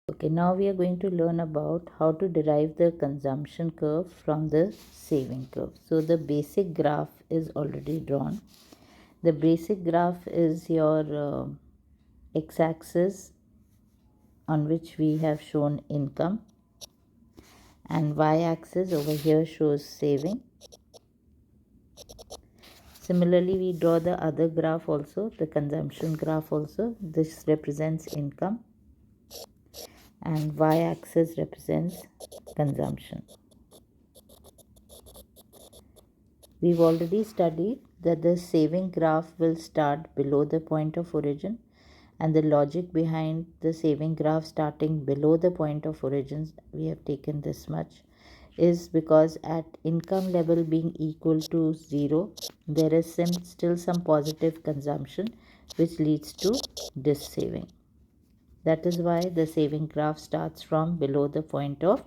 Okay, now we are going to learn about how to derive the consumption curve from the saving curve. So the basic graph is already drawn. The basic graph is your x-axis on which we have shown income, and y-axis over here shows saving. Similarly, we draw the other graph also, the consumption graph also. This represents income and y-axis represents consumption. We've already studied that the saving graph will start below the point of origin, and the logic behind the saving graph starting below the point of origin, we have taken this much, is because at income level being equal to 0, there is still some positive consumption which leads to dis-saving. That is why the saving graph starts from below the point of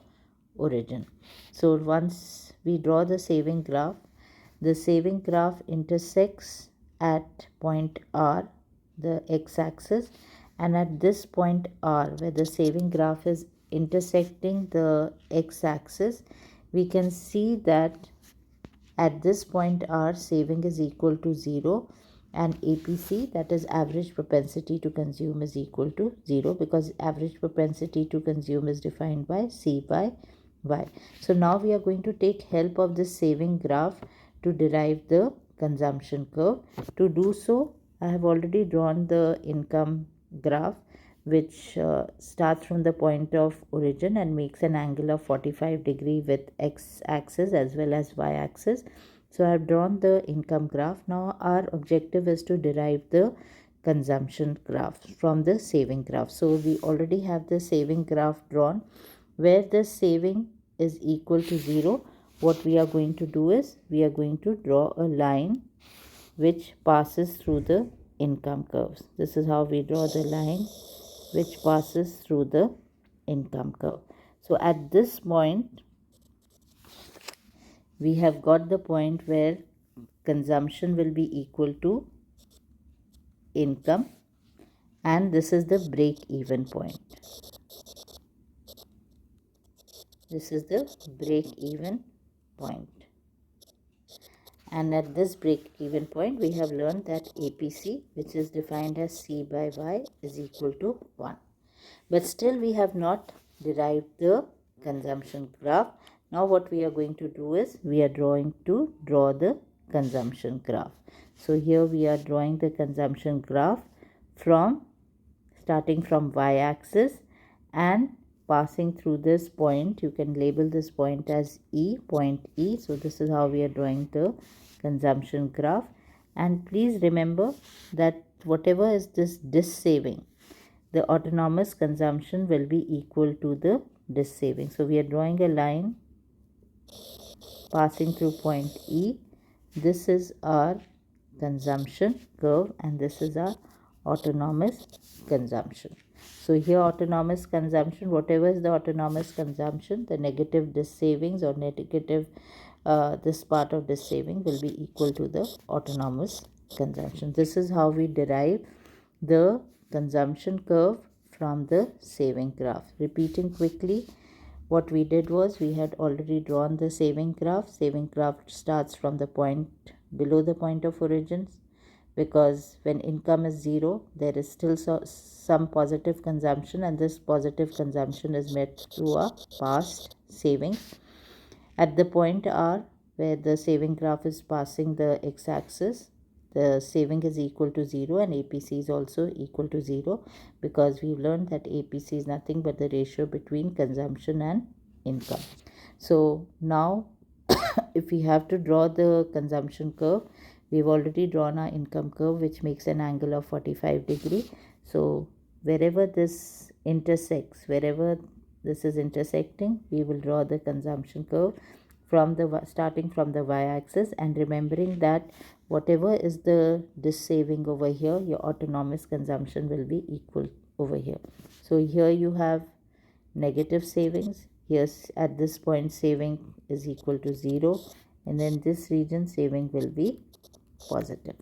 origin. So once we draw the saving graph intersects at point R, the x-axis, and at this point R, where the saving graph is intersecting the x-axis, we can see that at this point R, saving is equal to 0, and APC, that is average propensity to consume, is equal to 0, because average propensity to consume is defined by C by Y. So now we are going to take help of this saving graph to derive the consumption curve. To do so, I have already drawn the income graph, which starts from the point of origin and makes an angle of 45 degree with x-axis as well as y-axis. So I have drawn the income graph. Now our objective is to derive the consumption graph from the saving graph. So we already have the saving graph drawn, where the saving is equal to 0. What we are going to do is we are going to draw a line which passes through the income curves. This is how we draw the line which passes through the income curve. So at this point, we have got the point where consumption will be equal to income, and this is the break even point. This is the break even point. And at this break even point, we have learned that APC, which is defined as C by Y, is equal to 1. But still we have not derived the consumption graph. Now what we are going to do is we are going to draw the consumption graph. So here we are drawing the consumption graph from starting from y-axis and passing through this point. You can label this point as E, point E. So this is how we are drawing the consumption graph. And please remember that whatever is this dis-saving, the autonomous consumption will be equal to the dis-saving. So we are drawing a line passing through point E. This is our consumption curve and this is our autonomous consumption. So here autonomous consumption, whatever is the autonomous consumption, the negative dis-savings or negative this part of dis-saving will be equal to the autonomous consumption. This is how we derive the consumption curve from the saving graph. Repeating quickly, what we did was we had already drawn the saving graph. Saving graph starts from the point below the point of origin, because when income is 0, there is still some positive consumption, and this positive consumption is met through a past savings. At the point R, where the saving graph is passing the x-axis, the saving is equal to 0 and APC is also equal to 0, because we've learned that APC is nothing but the ratio between consumption and income. So now if we have to draw the consumption curve, we've already drawn our income curve, which makes an angle of 45 degree. So wherever this intersects, wherever this is intersecting, we will draw the consumption curve from the starting from the y-axis, and remembering that whatever is the dis-saving over here, your autonomous consumption will be equal over here. So here you have negative savings. Here at this point saving is equal to 0, and then this region saving will be positive.